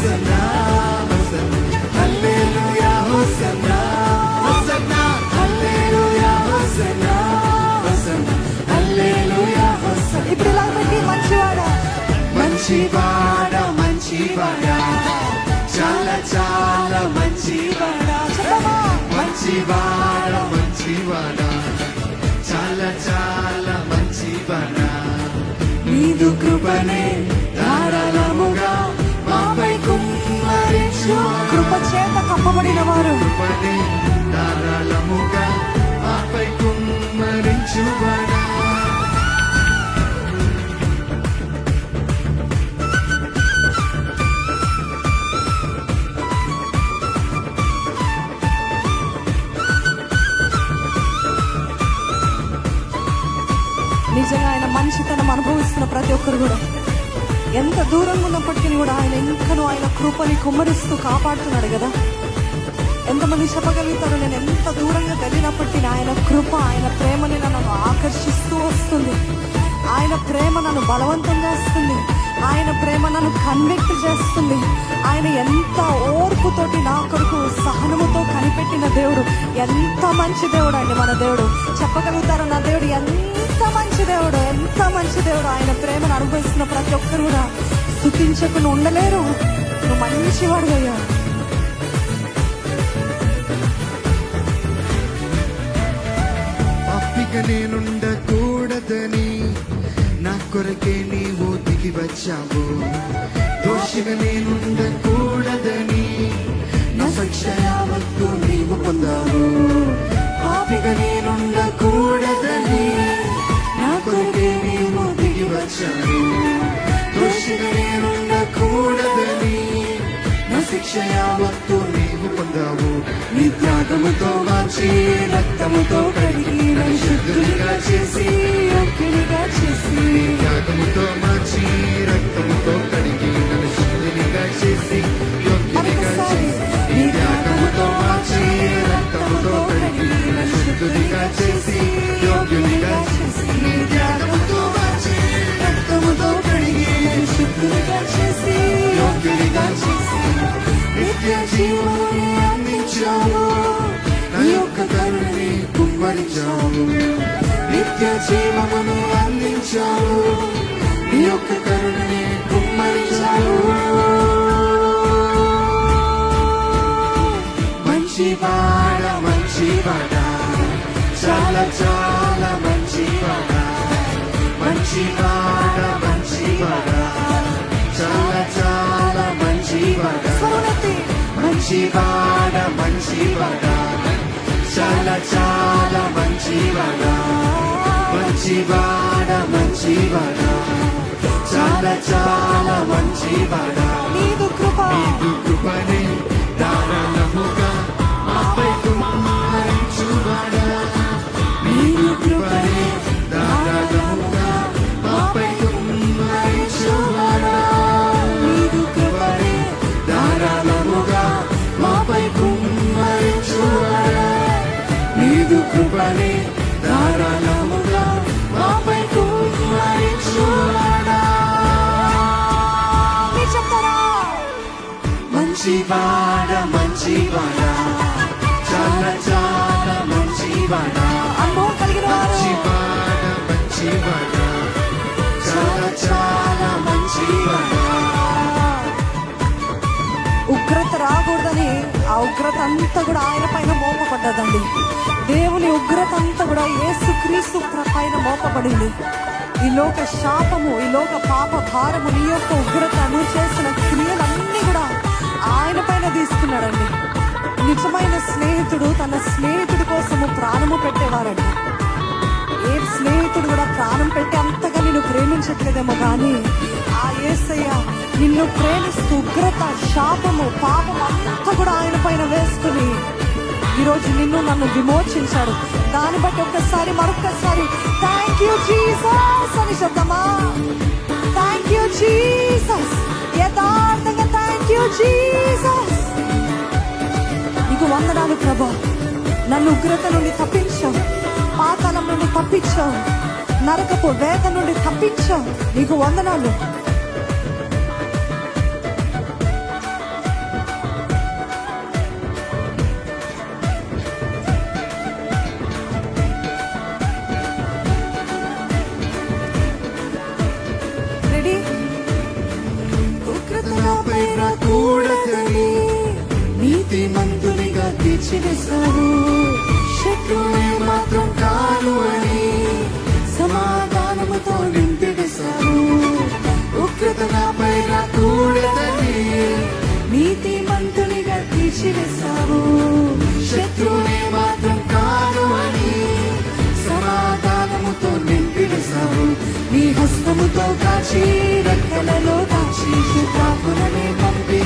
Hosanna హల్లెలూయా hosanna hosanna హల్లెలూయా hosanna hosanna హల్లెలూయా hosanna. ఇప్పుడు ఇలా పెట్టి మంచివాడా మంచివాడా మంచివాడా చాలా చాలా మంచివాడా మంచివాడా మంచివాడా చాలా చాలా మంచివాడా నీదు కృపనే ధారాళముగా మాపై కుమ్మరించు. కృప చేత కప్పబడిన వారు కృపనే ధారాళముగా మాపై కుమ్మరించువాడా. నిజంగా ఆయన మంచితనం అనుభవిస్తున్న ప్రతి ఒక్కరు కూడా ఎంత దూరంగా ఉన్నప్పటికీ కూడా ఆయన ఇంకనూ ఆయన కృపని కుమ్మరిస్తూ కాపాడుతున్నాడు కదా. ఎంతమంది చెప్పగలుగుతారు, నేను ఎంత దూరంగా వెళ్ళినప్పటికీ ఆయన కృప ఆయన ప్రేమని నన్ను ఆకర్షిస్తూ వస్తుంది. ఆయన ప్రేమ నన్ను బలవంతం చేస్తుంది. ఆయన ప్రేమ నన్ను కన్విక్ట్ చేస్తుంది. ఆయన ఎంత ఓర్పుతోటి నా కొరకు సహనముతో కనిపెట్టిన దేవుడు, ఎంత మంచి దేవుడు అండి మన దేవుడు. చెప్పగలుగుతారు నా దేవుడు ఎంత మంచి దేవుడు, ఎంత మంచి దేవుడు. ఆయన ప్రేమను అనుభవిస్తున్న ప్రతి ఒక్కరు కూడా స్తుతించకుండా ఉండలేరు. నువ్వు మంచివాడు అయ్యా. పాపిగా నేనుండకూడదని నా కొరకే నీవు దిగి వచ్చావు. దోషిగా నేనుండకూడదని నా శిక్ష యావత్తు నీవు పొందావు. పాపిగా నేనుండకూడదని నా కొరకే నీవు దిగి వచ్చావు. దోషిగా నేనుండకూడదని నా శిక్ష యావత్తు నీవు పొందావు. నీ త్యాగముతో మార్చి రక్తముతో కడిగి నన్ను శుద్ధునిగా చేసి యోగ్యునిగా చేసి. నీ త్యాగముతో మార్చి రక్తముతో కడిగి నన్ను శుద్ధునిగా చేసి యోగ్యునిగా చేసి. నీ త్యాగముతో మార్చి రక్తముతో కడిగి నన్ను శుద్ధునిగా చేసి యోగ్యునిగా చేసి. నీ త్యాగముతో మార్చి రక్తముతో కడిగి నన్ను శుద్ధునిగా చేసి యోగ్యునిగా చేసి. నిత్య జీవముని అందించావు, నా యొక్క కరుణని కుమ్మరించావు. నిత్య జీవమును అందించావు, నీ యొక్క కరుణని కుమ్మరించావు. మంచివాడా మంచివాడా చాలా చాలా మంచివాడా. మంచివాడా మంచివాడా చాలా చాలా మంచివాడా. మంచివాడా మంచివాడా చాలా చాలా మంచివాడా. మంచివాడా మంచివాడా చాలా చాలా మంచివాడా. నీదు కృప నీదు కృపనే ధారాళముగా మాపై కుమ్మరించువాడా. నీదు కృపనే ధారాళముగా మాపై కుమ్మరించువాడా. నీదు కృపనే ధారాళముగా మాపై కుమ్మరించువాడా. నీదు కృపనే ధారాళముగా మాపై కుమ్మరించువాడా. చెప్తారా మంచివాడా మంచివాడా చాలా చాలా మంచివాడా. అనుభవం కలిగిన వారు మంచివాడా మంచివాడా చాలా చాలా మంచివాడా. ఉగ్రత రాకూడదని ఆ ఉగ్రత అంతా కూడా ఆయన పైన మోపబడ్డదండి. దేవుని ఉగ్రత అంతా కూడా యేసుక్రీస్తు పైన మోపబడింది. ఈ లోక శాపము, ఈ లోక పాప భారము, నీ యొక్క ఉగ్రత, నువ్వు చేసిన క్రియలన్నీ కూడా ఆయన పైన తీసుకున్నాడండి. నిజమైన స్నేహితుడు తన స్నేహితుడి కోసము ప్రాణము పెట్టేవారంట. ఏ స్నేహితుడు కూడా ప్రాణం పెట్టి అంతగా నిన్ను ప్రేమించట్లేదేమో కానీ ఆ యేసయ్య నిన్ను ప్రేమిస్తూ ఉగ్రత, శాపము, పాపం అంతా కూడా ఆయన పైన వేసుకుని ఈరోజు నిన్ను నన్ను విమోచించాడు. దాన్ని బట్టి ఒక్కసారి మరొక్కసారి థ్యాంక్ యూ జీసస్ అని చెప్దామా? Thank you Jesus. యథార్థంగా థ్యాంక్ యూ జీసస్. నీకు వందనాలు ప్రభా. నన్ను ఉగ్రత నుండి తప్పించావు, పాతాళం నుండి తప్పించావు, నరకపు వేద నుండి తప్పించావు. నీకు వందనాలు. తీర్చివేశావు. శత్రువే మాత్రం కాను అని సమాధానముతో నింపివేశావు. ఉగ్రత నాపై రాకూడదని నీతిమంతునిగా తీర్చివేశావు. శత్రువునే మాత్రం కాను అని సమాధానముతో నింపివేశావు. నీ హస్తముతో కాచి రెక్కలలో దాచి శుద్ధాత్మనే పంపి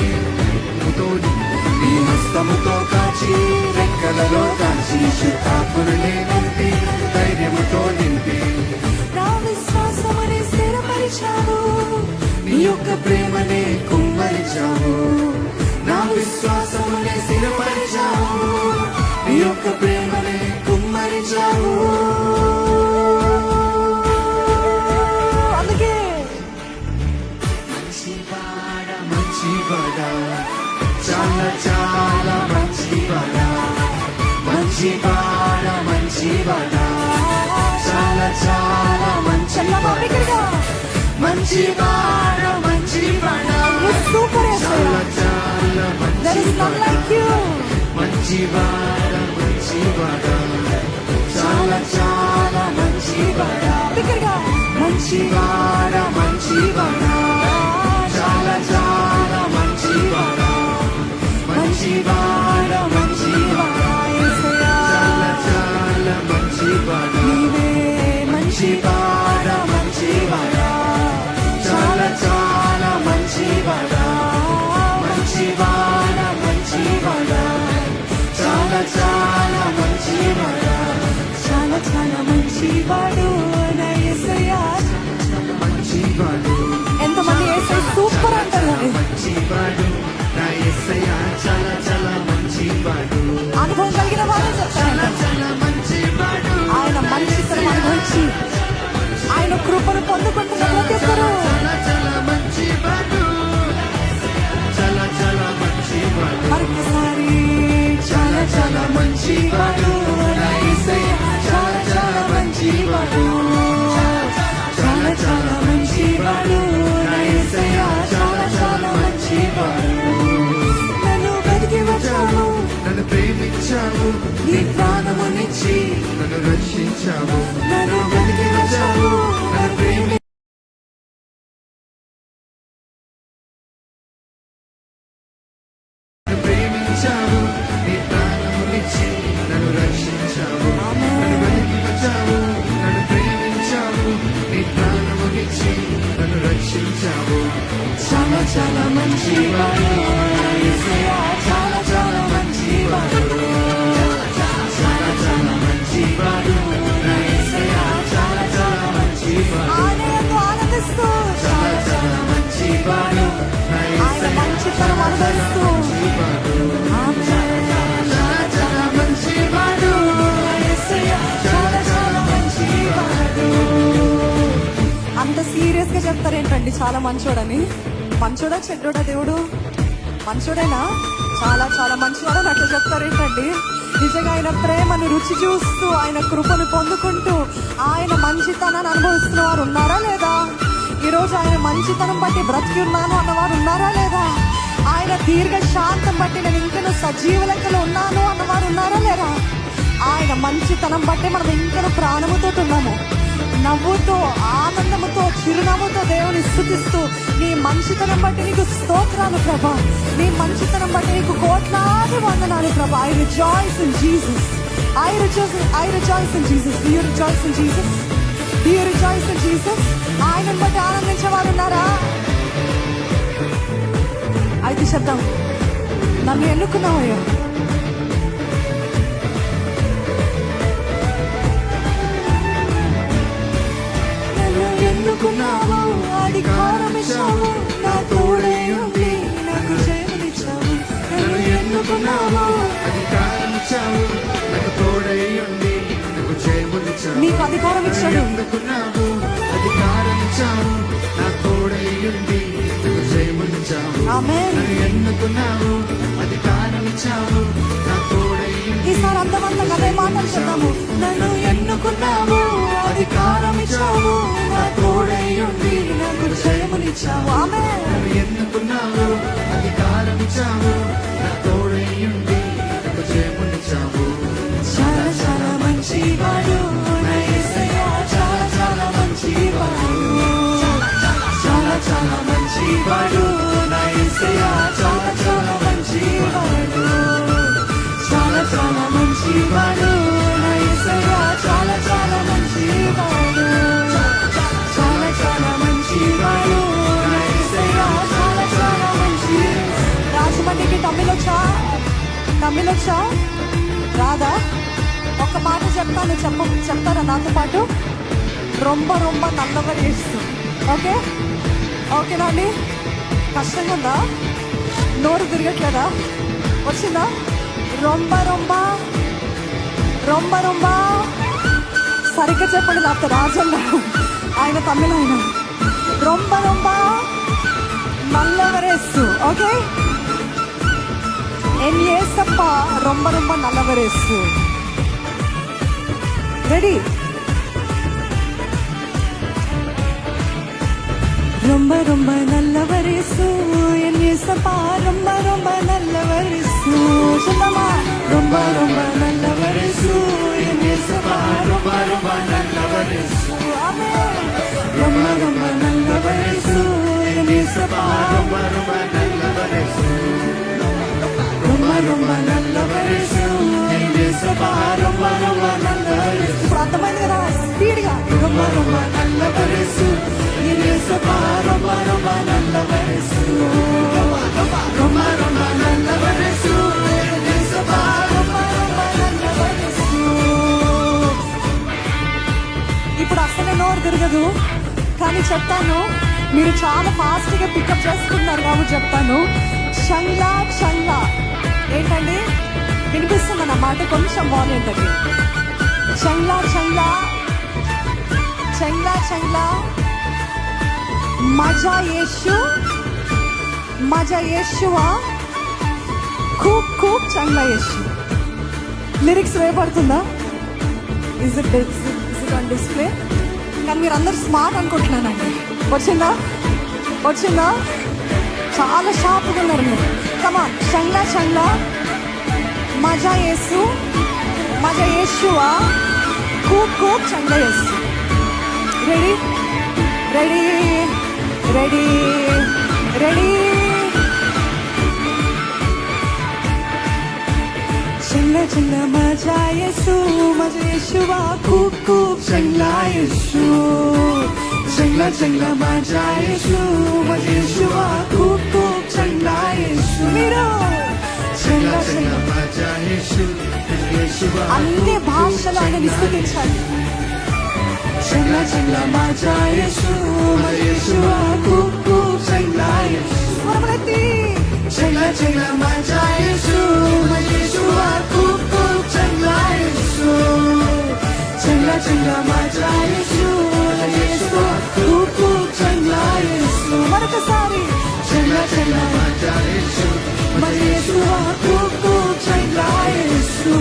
నీ హస్తముతో కాచి రెక్కలలో కాచి శుద్ధాత్మనే నింపి ధైర్యముతో నింపి నా విశ్వాసముని స్థిరపరిచావు. నీ యొక్క ప్రేమనే కుమ్మరించావు. నా విశ్వాసమునే స్థిరపరిచావు. నీ యొక్క ప్రేమనే కుమ్మరించావు. అందుకే మంచివాడా మంచివాడా చాలా చాలా మంచివాడా మంచివాడా మంచివాడా చాలా చాలా చెల్లమ్మ మంచివాడా బిగ్గరగా. మంచివాడా మంచివాడా You're super, చాలా Yeshua. చాలా There is none మంచివాడా like you. మంచివాడా మంచివాడా చాలా చాలా మంచివాడా బిగ్గరగా. మంచివాడా మంచివాడా చాలా చాలా మంచివాడా మంచివాడా మంచివాడా యేసయ్యా. చాలా చాలా మంచివాడా నీవే మంచివాడా మంచివాడా చాలా చాలా మంచివాడా మంచివాడా మంచివాడా చాలా చాలా మంచివాడా చాలా చాలా మంచివాడు నా యేసయ్యా. మంచివాడు ఎంతమంది యేసయ్య సూపర్ అంటారు అని మంచివాడు నా యేసయ్య చాలా చాలా మంచివాడు అనుభవం కలిగిన వారే చెప్తారు. చాలా మంచివాడు ఆయన మంచితనం అనుభవించి ఆయన కృపను పొందుకుంటున్న ప్రతి ఒక్కరూ చాలా చాలా మంచివాడు చాలా చాలా మంచివాడు మరొకసారి చాలా చాలా మంచివాడు నా యేసయ్య చాలా చాలా మంచివాడు చాలా చాలా మంచివాడు నా యేసయ్య చాలా చాలా మంచివాడు నన్ను వెతికి వచ్చావు. నన్ను ప్రేమించావు నీ ప్రాణమునిచ్చి నన్ను రక్షించావు నన్ను వెతికి వచ్చావు నన్ను ప్రేమి నన్ను ప్రేమించావు నీ ప్రాణమునిచ్చి నన్ను రక్షించావు నన్ను వెతికి వచ్చావు నన్ను ప్రేమించావు నీ ప్రాణమునిచ్చి నన్ను రక్షించావు చాలా చాలా మంచివాడు యేసయ్యా చాలా చాలా మంచివాడు చాలా చాలా మంచివాడు నా యేసయ్యా చాలా చాలా మంచివాడు ఆయన యందు ఆనందిస్తూ చాలా చాలా మంచివాడు నా ఆయన యేసయ్యా మంచితనం అనుభవిస్తూ ఆమేన్. చాలా చాలా మంచివాడు నా యేసయ్యా చాలా చాలా మంచివాడు అంత సీరియస్ గా చెప్తారేంటండి చాలా మంచోడని? మంచోడా చెడ్డోడా దేవుడు? మంచోడేనా? చాలా చాలా మంచివాడని అట్లా చెప్తారేంటండి? నిజంగా ఆయన ప్రేమను రుచి చూస్తూ ఆయన కృపను పొందుకుంటూ ఆయన మంచితనాన్ని అనుభవిస్తున్న వారు ఉన్నారా లేదా? ఈరోజు ఆయన మంచితనం బట్టి బ్రతికి ఉన్నాను అన్నవారు ఉన్నారా లేదా? ఆయన దీర్ఘ శాంతం బట్టి నేను ఇంకను సజీవ లెక్కలో ఉన్నాను అన్నవారు ఉన్నారా లేదా? ఆయన మంచితనం బట్టి మనం ఇంకను ప్రాణముతో ఉన్నాము. నవ్వుతో ఆనందముతో చిరునవ్వుతో దేవుని స్తుతిస్తూ నీ మంచితనం బట్టి నీకు స్తోత్రాలు ప్రభా. నీ మంచితనం బట్టి నీకు కోట్లాది వందనాలు ప్రభా. I rejoice in Jesus. I rejoice in Jesus. Do you rejoice in Jesus? Do you rejoice in Jesus? ఆయనను బట్టి ఆనందించే వారు ఉన్నారా? అయితే చెప్దాం, నన్ను ఎన్నుకున్నావయ్యా. నన్ను ఎన్నుకున్నావు, అధికారం ఇచ్చావు, నా తోడై ఉండి నాకు జయమిచ్చావు. నన్ను ఎన్నుకున్నావు అధికారం ఇచ్చావు నాకు తోడై ఉండి నాకు జయమునిచ్చావు నీకు అధికారం ఇచ్చాడు. ఎన్నుకున్నావు అధికారం ఇచ్చావు నా తోడై ఉండి నాకు జయమునిచ్చావు ఆమేన్. నన్ను ఎన్నుకున్నావు అధికారం ఇచ్చావు నా తోడై ఉండి ఈసారి అందమంతంగా అదే మాటలు చెప్తాము. నన్ను ఎన్నుకున్నావు, అధికారం ఇచ్చావు, నా తోడై ఉండి నాకు జయమునిచ్చావు. ఆమేన్. నన్ను ఎన్నుకున్నావు అధికారం ఇచ్చావు నా తోడై ఉండి నాకు జయమునిచ్చావు తమిళ్ వచ్చా రాదా? ఒక మాట చెప్తాను, చెప్తారా నాతో పాటు? రొంబ రొంబ నల్లవరి యేసు. ఓకే ఓకేనా అండి? కష్టంగా ఉందా? నోరు తిరగట్లేదా? వచ్చిందా? రొంబ రొంబ రొంబ రొంబ సరిగ్గా చెప్పండి. లేకపోతే రాజన్న ఆయన తమిళ ఆయన. రొంబ రొంబ నల్లవరేసు. ఓకే, ఎన్ ఏసప్ప రొంబ రొంబ నల్లవరేసు. రెడీ? ரொம்ப ரொம்ப நல்லவரிசு என் இயேசப்பா ரொம்ப ரொம்ப நல்லவரிசு. சொல்லமா? ரொம்ப ரொம்ப நல்லவரிசு என் இயேசப்பா ரொம்ப ரொம்ப நல்லவரிசு. ஆமென். ரொம்ப ரொம்ப நல்லவரிசு என் இயேசப்பா ரொம்ப ரொம்ப நல்லவரிசு. ரொம்ப ரொம்ப நல்லவரிసు ఎన్ యేసప్పా ரொம்ப ரொம்ப நல்லவரிసు. ఇప్పుడు అర్థమైంది కదా? స్పీడ్గా. ரொம்ப ரொம்ப நல்லவரிసు ఎన్ యేసప్పా ரொம்ப ரொம்ப நல்லவரிసు. ரொம்ப ரொம்ப நல்லவரிసు ఎన్ యేసప్పా ரொம்ப ரொம்ப நல்லவరిసు. ఇప్పుడు అసలు నోరు తిరగదు, కానీ చెప్తాను. మీరు చాలా ఫాస్ట్గా పికప్ చేసుకుంటున్నారు కాబట్టి చెప్తాను. చంగ్లా చంగ్లా ఏంటండి? వినిపిస్తుంది అన్నమాట. కొంచెం వాల్యూమ్ తగ్గి. చంగ్లా చంగ్లా చంగ్లా చంగ్లా మజా యేషు మజా యేషువా खूब खूब చంగ్లా యేషు. లిరిక్స్ వేయబడుతుందా? Is it on display? కానీ మీరు అందరు స్మార్ట్ అనుకుంటున్నానండి. వచ్చిందా? వచ్చిందా? చాలా షార్ప్గా ఉన్నారు మీరు. కమాన్, చంగ్లా చంగ్లా మజా యేసు మజా యేషువా खूब खूब చంగ్లా Yesu. Ready ready ready ready? చంగ్లా చంగ్లా మజా యేసు మజా యేషువా खूब खूब చంగ్లా యేసు. చంగ్లా చంగ్లా మజా యేసు మజా యేషువా खूब खूब చంగ్లా యేసు. మీరు చంగ్లా చంగ్లా మజా యేసు ఎన్ యేసప్పా అన్ని భాషలు ఆయన విస్తుతించాలి. చంగ్లా చంగ్లా మజా యేసు మజా యేషువా खूब खूब చంగ్లా యేసు. స్వరములెత్తి. చంగ్లా చంగ్లా మజా యేసు మజా యేషువా खूब खूब చంగ్లా యేసు. చంగ్లా చంగ్లా మజా యేసు మజా యేషువా खूब खूब చంగ్లా యేసు. మరొకసారి. చంగ్లా చంగ్లా మజా యేసు మజా యేషువా खूब खूब చంగ్లా యేసు.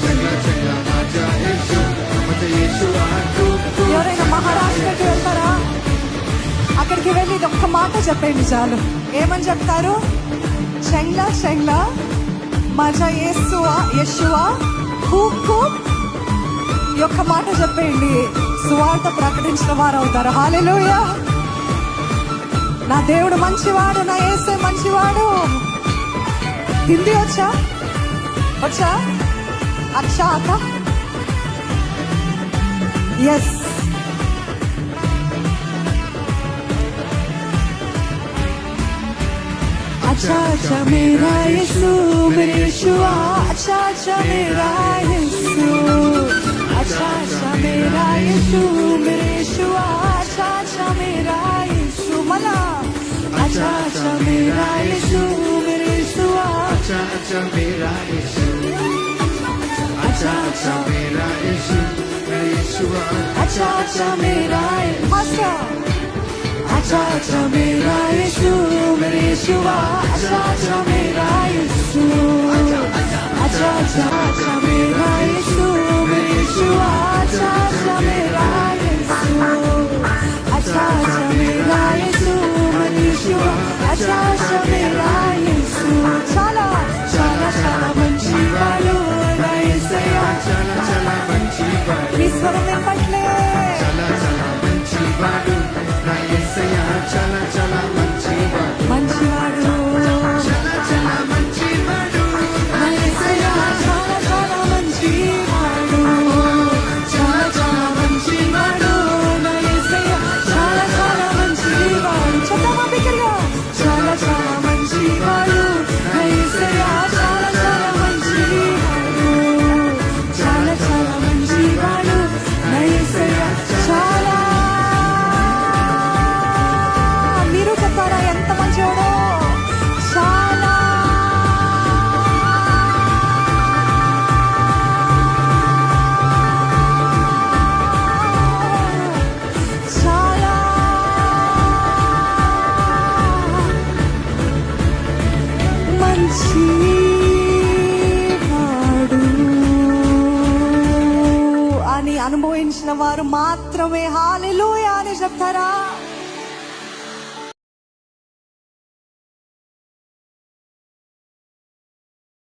చంగ్లా చంగ్లా మజా యేసు మజా యేషువా खूब खूब. ఎవరైనా మహారాష్ట్రకి వెళ్తారా? అక్కడికి వెళ్ళి ఇది ఒక్క మాట చెప్పండి చాలు. ఏమని చెప్తారు? చంగ్లా చంగ్లా మజా యేసువా యెషువా खूब खूब. ఈ ఒక్క మాట చెప్పండి, సువార్త ప్రకటించిన వారు అవుతారు. హల్లెలూయా. నా దేవుడు మంచివాడు, నా యేసే మంచివాడు. హిందీ వచ్చా? వచ్చా? అచ్చా అక్క? ఎస్. अच्छा अच्छा मेरा यीशु मेरे यीशुआ. अच्छा अच्छा मेरा यीशु. अच्छा अच्छा मेरा यीशु मेरे यीशुआ. अच्छा अच्छा मेरा यीशु. मला. अच्छा अच्छा मेरा यीशु मेरे यीशुआ. अच्छा अच्छा मेरा యేసు अच्छा अच्छा मेरा యేసు मेरे యేసప్పా. अच्छा अच्छा मेरा यीशु. अच्छा अच्छा मेरा यीशु मेरे यीशुआ. अच्छा अच्छा मेरा यीशु. अच्छा अच्छा अच्छा मेरा यीशु मेरे यीशुआ. अच्छा अच्छा मेरा यीशु. अच्छा अच्छा मेरा यीशु मेरे यीशुआ. अच्छा अच्छा मेरा यीशु. చాలా చాలా చాలా మంచివాడు నా యేసయ్య. చాలా చాలా మంచివాడు. మీ స్వరం వినపట్లే? చాలా చాలా మంచివాడు నా యేసయ్యా. చాలా చాలా మంచివాడు. మంచివాడు చాలా చాలా మంచివాడు నా యేసయ్య. చాలా చాలా మంచివాడు. చాలా చాలా మంచివాడు నా యేసయ్య. చాలా చాలా మంచివాడు. చెప్తామా బిగ్గరగా? చాలా చాలా మంచివాడు మంచివాడు అని అనుభవించిన వారు మాత్రమే హల్లెలూయా అని చెప్తారా?